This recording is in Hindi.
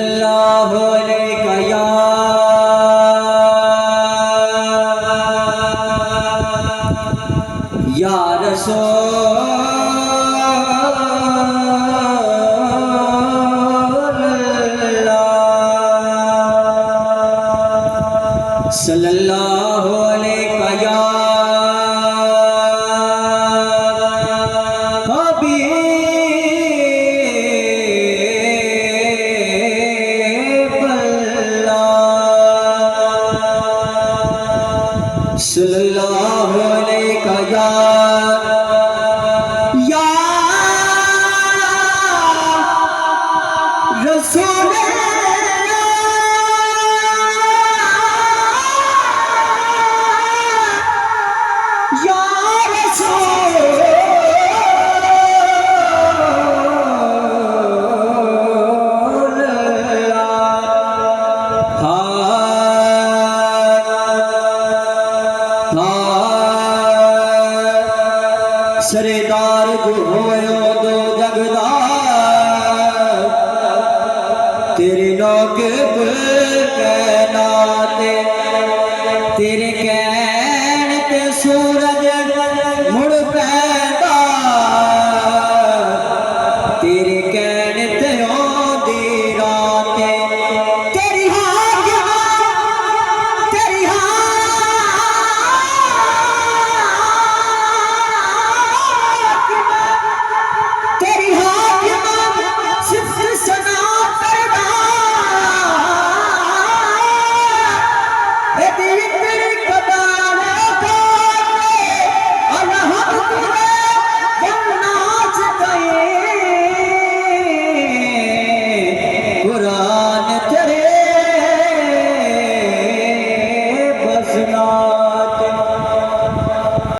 अल्लाह अलैका या रसूल अल्लाह सल्लल्लाहु अलैका या सल्लल्लाहु अलैका या रसूल या रसूल सरदार जो होयो दो जगदा तेरे नौके पे कहना ते